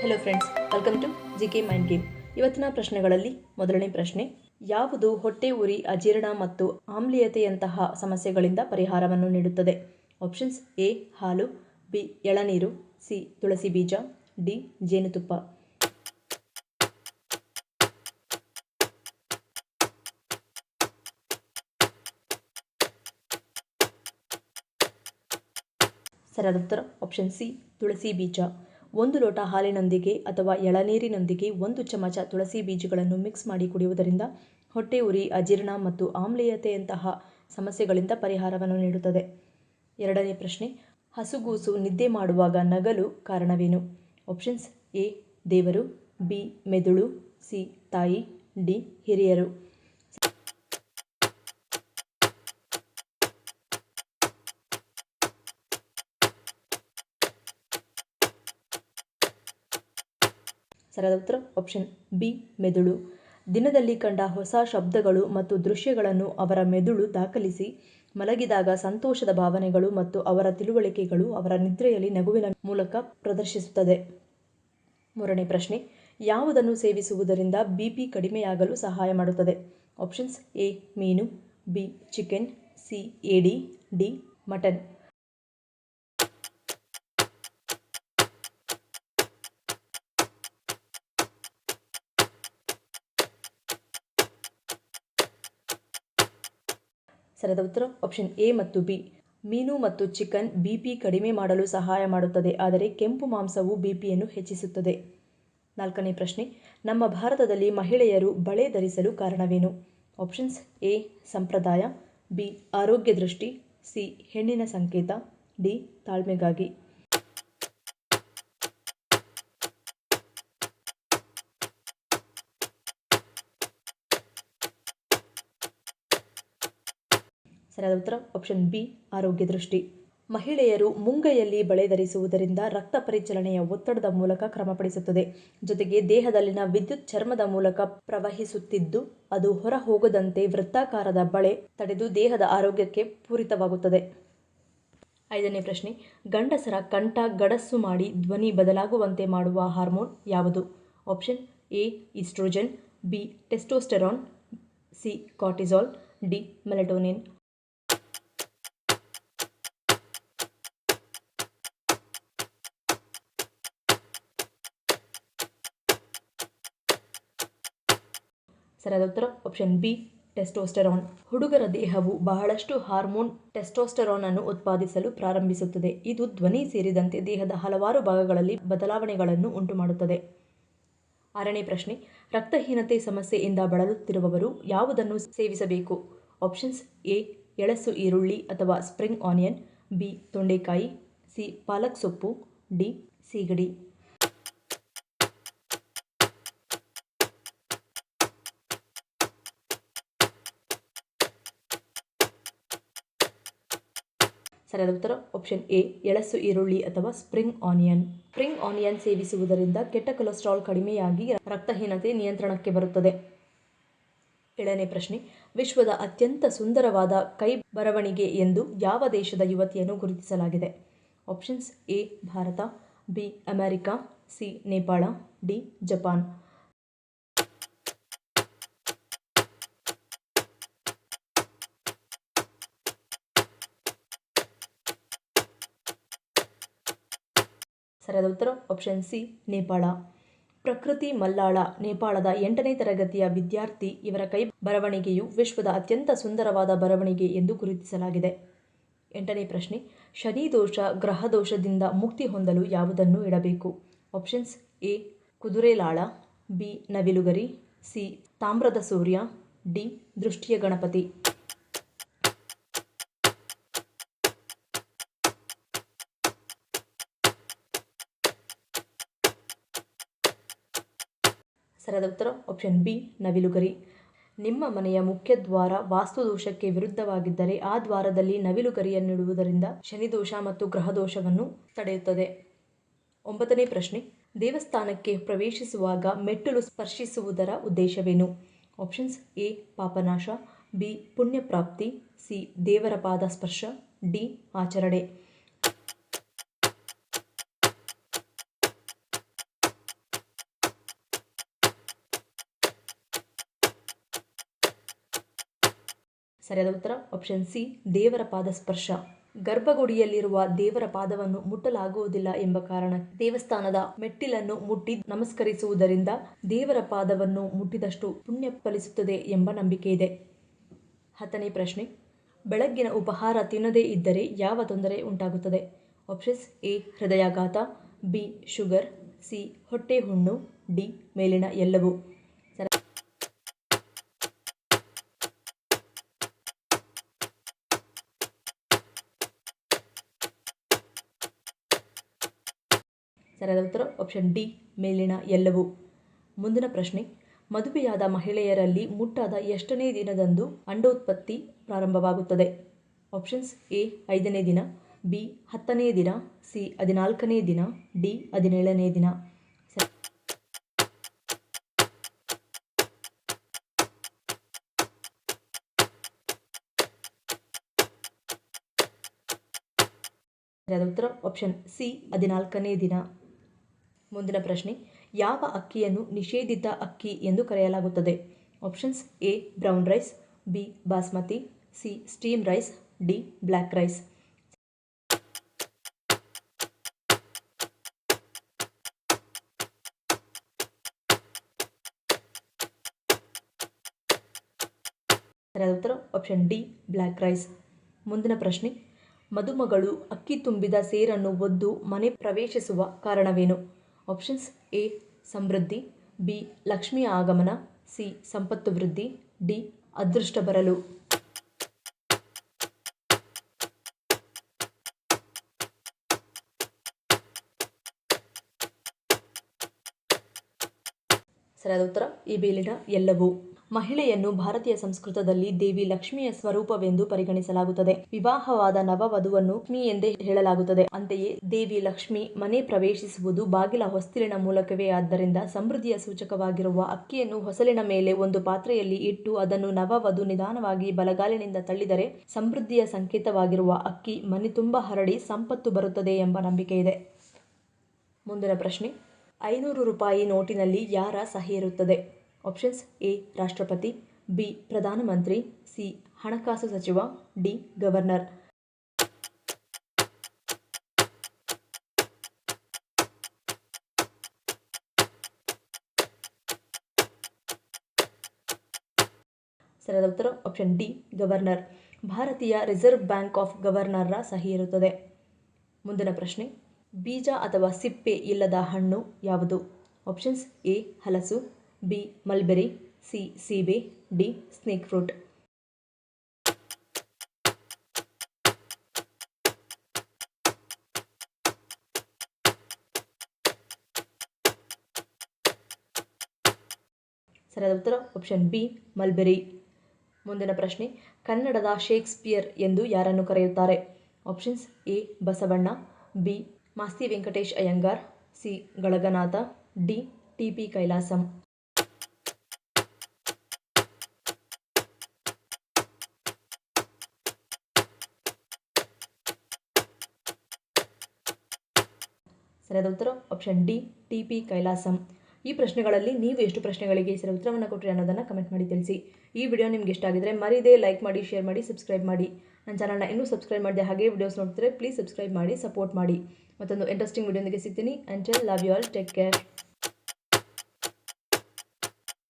Hello friends, welcome to GK mind game. ಇವತ್ತಿನ ಪ್ರಶ್ನೆಗಳಲ್ಲಿ ಮೊದಲನೇ ಪ್ರಶ್ನೆ, ಯಾವುದು ಹೊಟ್ಟೆ ಉರಿ, ಅಜೀರ್ಣ ಮತ್ತು ಆಮ್ಲೀಯತೆಯಂತಹ ಸಮಸ್ಯೆಗಳಿಂದ ಪರಿಹಾರವನ್ನು ನೀಡುತ್ತದೆ? ಆಪ್ಷನ್ಸ್: ಎ ಹಾಲು, ಬಿ ಎಳನೀರು, ಸಿ ತುಳಸಿ ಬೀಜ, ಡಿ ಜೇನುತುಪ್ಪ. ಸರಿಯಾದ ಉತ್ತರ ಆಪ್ಷನ್ ಸಿ ತುಳಸಿ ಬೀಜ. 1 ಲೋಟ ಹಾಲಿನೊಂದಿಗೆ ಅಥವಾ ಎಳನೀರಿನೊಂದಿಗೆ 1 ಚಮಚ ತುಳಸಿ ಬೀಜಗಳನ್ನು ಮಿಕ್ಸ್ ಮಾಡಿ ಕುಡಿಯುವುದರಿಂದ ಹೊಟ್ಟೆ ಉರಿ, ಅಜೀರ್ಣ ಮತ್ತು ಆಮ್ಲೀಯತೆಯಂತಹ ಸಮಸ್ಯೆಗಳಿಂದ ಪರಿಹಾರವನ್ನು ನೀಡುತ್ತದೆ. ಎರಡನೇ ಪ್ರಶ್ನೆ, ಹಸುಗೂಸು ನಿದ್ದೆ ಮಾಡುವಾಗ ನಗಲು ಕಾರಣವೇನು? ಆಪ್ಷನ್ಸ್: ಎ ದೇವರು, ಬಿ ಮೆದುಳು, ಸಿ ತಾಯಿ, ಡಿ ಹಿರಿಯರು. ಸರಿಯಾದ ಉತ್ತರ ಆಪ್ಷನ್ ಬಿ ಮೆದುಳು. ದಿನದಲ್ಲಿ ಕಂಡ ಹೊಸ ಶಬ್ದಗಳು ಮತ್ತು ದೃಶ್ಯಗಳನ್ನು ಅವರ ಮೆದುಳು ದಾಖಲಿಸಿ ಮಲಗಿದಾಗ ಸಂತೋಷದ ಭಾವನೆಗಳು ಮತ್ತು ಅವರ ತಿಳುವಳಿಕೆಗಳು ಅವರ ನಿದ್ರೆಯಲ್ಲಿ ನಗುವಿನ ಮೂಲಕ ಪ್ರದರ್ಶಿಸುತ್ತದೆ. ಮೂರನೇ ಪ್ರಶ್ನೆ, ಯಾವುದನ್ನು ಸೇವಿಸುವುದರಿಂದ ಬಿಪಿ ಕಡಿಮೆಯಾಗಲು ಸಹಾಯ ಮಾಡುತ್ತದೆ? ಆಪ್ಷನ್ಸ್: ಎ ಮೀನು, ಬಿ ಚಿಕನ್, ಸಿ ಏಡಿ, ಡಿ ಮಟನ್. ಸರಿಯಾದ ಉತ್ತರ ಆಪ್ಷನ್ ಎ ಮತ್ತು ಬಿ. ಮೀನು ಮತ್ತು ಚಿಕನ್ ಬಿಪಿ ಕಡಿಮೆ ಮಾಡಲು ಸಹಾಯ ಮಾಡುತ್ತದೆ, ಆದರೆ ಕೆಂಪು ಮಾಂಸವು ಬಿಪಿಯನ್ನು ಹೆಚ್ಚಿಸುತ್ತದೆ. ನಾಲ್ಕನೇ ಪ್ರಶ್ನೆ, ನಮ್ಮ ಭಾರತದಲ್ಲಿ ಮಹಿಳೆಯರು ಬಳೆ ಧರಿಸಲು ಕಾರಣವೇನು? ಆಪ್ಷನ್ಸ್: ಎ ಸಂಪ್ರದಾಯ, ಬಿ ಆರೋಗ್ಯ ದೃಷ್ಟಿ, ಸಿ ಹೆಣ್ಣಿನ ಸಂಕೇತ, ಡಿ ತಾಳ್ಮೆಗಾಗಿ. ಸರಿಯಾದ ಉತ್ತರ ಆಪ್ಷನ್ ಬಿ ಆರೋಗ್ಯ ದೃಷ್ಟಿ. ಮಹಿಳೆಯರು ಮುಂಗೈಯಲ್ಲಿ ಬಳೆ ಧರಿಸುವುದರಿಂದ ರಕ್ತ ಪರಿಚಲನೆಯ ಒತ್ತಡದ ಮೂಲಕ ಕ್ರಮಪಡಿಸುತ್ತದೆ. ಜೊತೆಗೆ ದೇಹದಲ್ಲಿನ ವಿದ್ಯುತ್ ಚರ್ಮದ ಮೂಲಕ ಪ್ರವಹಿಸುತ್ತಿದ್ದು ಅದು ಹೊರ ಹೋಗದಂತೆ ವೃತ್ತಾಕಾರದ ಬಳೆ ತಡೆದು ದೇಹದ ಆರೋಗ್ಯಕ್ಕೆ ಪೂರಿತವಾಗುತ್ತದೆ. ಐದನೇ ಪ್ರಶ್ನೆ, ಗಂಡಸರ ಕಂಠ ಗಡಸು ಮಾಡಿ ಧ್ವನಿ ಬದಲಾಗುವಂತೆ ಮಾಡುವ ಹಾರ್ಮೋನ್ ಯಾವುದು? Option: A oestrogen, B testosterone, C cortisol, D melatonin. ಸರಿಯಾದ ಉತ್ತರ ಆಪ್ಷನ್ ಬಿ ಟೆಸ್ಟೋಸ್ಟೆರಾನ್. ಹುಡುಗರ ದೇಹವು ಬಹಳಷ್ಟು ಹಾರ್ಮೋನ್ ಟೆಸ್ಟೋಸ್ಟೆರಾನ್ ಅನ್ನು ಉತ್ಪಾದಿಸಲು ಪ್ರಾರಂಭಿಸುತ್ತದೆ. ಇದು ಧ್ವನಿ ಸೇರಿದಂತೆ ದೇಹದ ಹಲವಾರು ಭಾಗಗಳಲ್ಲಿ ಬದಲಾವಣೆಗಳನ್ನು ಉಂಟುಮಾಡುತ್ತದೆ. ಆರನೇ ಪ್ರಶ್ನೆ, ರಕ್ತಹೀನತೆ ಸಮಸ್ಯೆಯಿಂದ ಬಳಲುತ್ತಿರುವವರು ಯಾವುದನ್ನು ಸೇವಿಸಬೇಕು? ಆಪ್ಷನ್ಸ್: ಎ ಎಳಸು ಈರುಳ್ಳಿ ಅಥವಾ ಸ್ಪ್ರಿಂಗ್ ಆನಿಯನ್, ಬಿ ತೊಂಡೆಕಾಯಿ, ಸಿ ಪಾಲಕ್ ಸೊಪ್ಪು, ಡಿ ಸೀಗಡಿ. ಸರಿಯಾದ ಉತ್ತರ ಆಪ್ಷನ್ ಎ ಎಳಸು ಈರುಳ್ಳಿ ಅಥವಾ ಸ್ಪ್ರಿಂಗ್ ಆನಿಯನ್. ಸ್ಪ್ರಿಂಗ್ ಆನಿಯನ್ ಸೇವಿಸುವುದರಿಂದ ಕೆಟ್ಟ ಕೊಲೆಸ್ಟ್ರಾಲ್ ಕಡಿಮೆಯಾಗಿ ರಕ್ತಹೀನತೆ ನಿಯಂತ್ರಣಕ್ಕೆ ಬರುತ್ತದೆ. ಏಳನೇ ಪ್ರಶ್ನೆ, ವಿಶ್ವದ ಅತ್ಯಂತ ಸುಂದರವಾದ ಕೈ ಬರವಣಿಗೆ ಎಂದು ಯಾವ ದೇಶದ ಯುವತಿಯನ್ನು ಗುರುತಿಸಲಾಗಿದೆ? Options: A Bharat, B America, C Nepal, D Japan. ಸರಿಯಾದ ಉತ್ತರ ಆಪ್ಷನ್ ಸಿ ನೇಪಾಳ. ಪ್ರಕೃತಿ ಮಲ್ಲಾಳ ನೇಪಾಳದ 8ನೇ ತರಗತಿಯ ವಿದ್ಯಾರ್ಥಿ. ಇವರ ಕೈ ಬರವಣಿಗೆಯು ವಿಶ್ವದ ಅತ್ಯಂತ ಸುಂದರವಾದ ಬರವಣಿಗೆ ಎಂದು ಗುರುತಿಸಲಾಗಿದೆ. 8ನೇ ಪ್ರಶ್ನೆ, ಶನಿ ದೋಷ ಗ್ರಹದೋಷದಿಂದ ಮುಕ್ತಿ ಹೊಂದಲು ಯಾವುದನ್ನು ಇಡಬೇಕು? ಆಪ್ಷನ್ಸ್: ಎ ಕುದುರೆ ಲಾಳ, ಬಿ ನವಿಲುಗರಿ, ಸಿ ತಾಮ್ರದ ಸೂರ್ಯ, ಡಿ ದೃಷ್ಟಿಯ ಗಣಪತಿ. ಸರಿಯಾದ ಉತ್ತರ ಆಪ್ಷನ್ ಬಿ ನವಿಲುಗರಿ. ನಿಮ್ಮ ಮನೆಯ ಮುಖ್ಯ ದ್ವಾರ ವಾಸ್ತುದೋಷಕ್ಕೆ ವಿರುದ್ಧವಾಗಿದ್ದರೆ ಆ ದ್ವಾರದಲ್ಲಿ ನವಿಲುಗರಿಯನ್ನಿಡುವುದರಿಂದ ಶನಿದೋಷ ಮತ್ತು ಗ್ರಹದೋಷವನ್ನು ತಡೆಯುತ್ತದೆ. 9ನೇ ಪ್ರಶ್ನೆ, ದೇವಸ್ಥಾನಕ್ಕೆ ಪ್ರವೇಶಿಸುವಾಗ ಮೆಟ್ಟಲು ಸ್ಪರ್ಶಿಸುವುದರ ಉದ್ದೇಶವೇನು? Options: A Papanasha, B ಪುಣ್ಯಪ್ರಾಪ್ತಿ, C ದೇವರ ಪಾದ ಸ್ಪರ್ಶ, ಡಿ ಆಚರಣೆ. ಸರಿಯಾದ ಉತ್ತರ ಆಪ್ಷನ್ ಸಿ ದೇವರ ಪಾದ ಸ್ಪರ್ಶ. ಗರ್ಭಗುಡಿಯಲ್ಲಿರುವ ದೇವರ ಪಾದವನ್ನು ಮುಟ್ಟಲಾಗುವುದಿಲ್ಲ ಎಂಬ ಕಾರಣ ದೇವಸ್ಥಾನದ ಮೆಟ್ಟಿಲನ್ನು ಮುಟ್ಟಿ ನಮಸ್ಕರಿಸುವುದರಿಂದ ದೇವರ ಪಾದವನ್ನು ಮುಟ್ಟಿದಷ್ಟು ಪುಣ್ಯ ಫಲಿಸುತ್ತದೆ ಎಂಬ ನಂಬಿಕೆ ಇದೆ. 10ನೇ ಪ್ರಶ್ನೆ, ಬೆಳಗ್ಗಿನ ಉಪಹಾರ ತಿನ್ನದೇ ಇದ್ದರೆ ಯಾವ ತೊಂದರೆ ಉಂಟಾಗುತ್ತದೆ? ಆಪ್ಷನ್ಸ್ ಎ ಹೃದಯಾಘಾತ, ಬಿ ಶುಗರ್, ಸಿ ಹೊಟ್ಟೆ ಹುಣ್ಣು, ಡಿ ಮೇಲಿನ ಎಲ್ಲವೂ. ಸರಿಯಾದ ಉತ್ತರ ಆಪ್ಷನ್ ಡಿ ಮೇಲಿನ ಎಲ್ಲವೂ. ಮುಂದಿನ ಪ್ರಶ್ನೆ, ಮದುವೆಯಾದ ಮಹಿಳೆಯರಲ್ಲಿ ಮುಟ್ಟಾದ ಎಷ್ಟನೇ ದಿನದಂದು ಅಂಡೋತ್ಪತ್ತಿ ಪ್ರಾರಂಭವಾಗುತ್ತದೆ? ಆಪ್ಷನ್ಸ್ ಎ 5ನೇ ದಿನ, ಬಿ 10ನೇ ದಿನ, ಸಿ 14ನೇ ದಿನ, ಡಿ 17ನೇ ದಿನ. ಸರಿಯಾದ ಉತ್ತರ ಆಪ್ಷನ್ ಸಿ 14ನೇ ದಿನ. ಮುಂದಿನ ಪ್ರಶ್ನೆ, ಯಾವ ಅಕ್ಕಿಯನ್ನು ನಿಷೇಧಿತ ಅಕ್ಕಿ ಎಂದು ಕರೆಯಲಾಗುತ್ತದೆ? Options A brown rice, B basmati, C steam rice, D black rice. ಸರಿಯಾದ ಉತ್ತರ ಆಪ್ಷನ್ ಡಿ ಬ್ಲ್ಯಾಕ್ ರೈಸ್. ಮುಂದಿನ ಪ್ರಶ್ನೆ, ಮದುಮಗಳು ಅಕ್ಕಿ ತುಂಬಿದ ಸೇರನ್ನು ಒದ್ದು ಮನೆ ಪ್ರವೇಶಿಸುವ ಕಾರಣವೇನು? ಆಪ್ಷನ್ಸ್ ಎ ಸಮೃದ್ಧಿ, ಬಿ ಲಕ್ಷ್ಮಿಯ ಆಗಮನ, ಸಿ ಸಂಪತ್ತು ವೃದ್ಧಿ, ಡಿ ಅದೃಷ್ಟ ಬರಲು. ಸರಿಯಾದ ಉತ್ತರ ಈ ಮೇಲಿನ ಎಲ್ಲವೂ. ಮಹಿಳೆಯನ್ನು ಭಾರತೀಯ ಸಂಸ್ಕೃತದಲ್ಲಿ ದೇವಿ ಲಕ್ಷ್ಮಿಯ ಸ್ವರೂಪವೆಂದು ಪರಿಗಣಿಸಲಾಗುತ್ತದೆ. ವಿವಾಹವಾದ ನವವಧುವನ್ನು ಲಕ್ಷ್ಮಿ ಎಂದೇ ಹೇಳಲಾಗುತ್ತದೆ. ಅಂತೆಯೇ ದೇವಿ ಲಕ್ಷ್ಮಿ ಮನೆ ಪ್ರವೇಶಿಸುವುದು ಬಾಗಿಲ ಹೊಸ್ತಿಲಿನ ಮೂಲಕವೇ. ಆದ್ದರಿಂದ ಸಮೃದ್ಧಿಯ ಸೂಚಕವಾಗಿರುವ ಅಕ್ಕಿಯನ್ನು ಹೊಸಲಿನ ಮೇಲೆ ಒಂದು ಪಾತ್ರೆಯಲ್ಲಿ ಇಟ್ಟು ಅದನ್ನು ನವವಧು ನಿಧಾನವಾಗಿ ಬಲಗಾಲಿನಿಂದ ತಳ್ಳಿದರೆ ಸಮೃದ್ಧಿಯ ಸಂಕೇತವಾಗಿರುವ ಅಕ್ಕಿ ಮನೆ ತುಂಬ ಹರಡಿ ಸಂಪತ್ತು ಬರುತ್ತದೆ ಎಂಬ ನಂಬಿಕೆ ಇದೆ. ಮುಂದಿನ ಪ್ರಶ್ನೆ, 500 ರೂಪಾಯಿ ನೋಟಿನಲ್ಲಿ ಯಾರ ಸಹಿ ಇರುತ್ತದೆ? ಆಪ್ಷನ್ಸ್ ಎ ರಾಷ್ಟ್ರಪತಿ, ಬಿ ಪ್ರಧಾನಮಂತ್ರಿ, ಸಿ ಹಣಕಾಸು ಸಚಿವ, ಡಿ ಗವರ್ನರ್. ಸರಿಯಾದ ಉತ್ತರ ಆಪ್ಷನ್ ಡಿ ಗವರ್ನರ್. ಭಾರತೀಯ ರಿಸರ್ವ್ ಬ್ಯಾಂಕ್ ಆಫ್ ಗವರ್ನರ್ರ ಸಹಿ ಇರುತ್ತದೆ. ಮುಂದಿನ ಪ್ರಶ್ನೆ, ಬೀಜ ಅಥವಾ ಸಿಪ್ಪೆ ಇಲ್ಲದ ಹಣ್ಣು ಯಾವುದು? ಆಪ್ಷನ್ಸ್ ಎ ಹಲಸು, ಬಿ ಮಲ್ಬೆರಿ, ಸಿ ಸೀಬೆ, ಡಿ ಸ್ನೇಕ್ ಫ್ರೂಟ್. ಸರಿಯಾದ ಉತ್ತರ ಆಪ್ಷನ್ ಬಿ ಮಲ್ಬೆರಿ. ಮುಂದಿನ ಪ್ರಶ್ನೆ, ಕನ್ನಡದ ಶೇಕ್ಸ್ಪಿಯರ್ ಎಂದು ಯಾರನ್ನು ಕರೆಯುತ್ತಾರೆ? Options A Basavanna, B Masti Venkatesh Iyengar, C Galaganatha, D T P. Kailasam. ಸರಿಯಾದ ಉತ್ತರ ಆಪ್ಷನ್ ಡಿ ಟಿ.ಪಿ. ಕೈಲಾಸಂ. ಈ ಪ್ರಶ್ನೆಗಳಲ್ಲಿ ನೀವು ಎಷ್ಟು ಪ್ರಶ್ನೆಗಳಿಗೆ ಸರಿ ಉತ್ತರವನ್ನು ಕೊಟ್ಟರೆ ಅನ್ನೋದನ್ನು ಕಮೆಂಟ್ ಮಾಡಿ ತಿಳಿಸಿ. ಈ ವಿಡಿಯೋ ನಿಮ್ಗೆ ಇಷ್ಟ ಆಗಿದ್ರೆ ಮರಿದೇ ಲೈಕ್ ಮಾಡಿ, ಶೇರ್ ಮಾಡಿ, ಸಬ್ಸ್ಕ್ರೈಬ್ ಮಾಡಿ. ನನ್ನ ಚಾನಲ್ನ ಇನ್ನೂ ಸಬ್ಸ್ಕ್ರೈಬ್ ಮಾಡಿದೆ ಹಾಗೆ ವಿಡಿಯೋಸ್ ನೋಡ್ತಿದ್ರೆ ಪ್ಲೀಸ್ ಸಬ್ಸ್ಕ್ರೈಬ್ ಮಾಡಿ, ಸಪೋರ್ಟ್ ಮಾಡಿ. ಮತ್ತೊಂದು ಇಂಟ್ರೆಸ್ಟಿಂಗ್ ವಿಡಿಯೋದೊಂದಿಗೆ ಸಿಗ್ತೀನಿ. Until love you all, take care.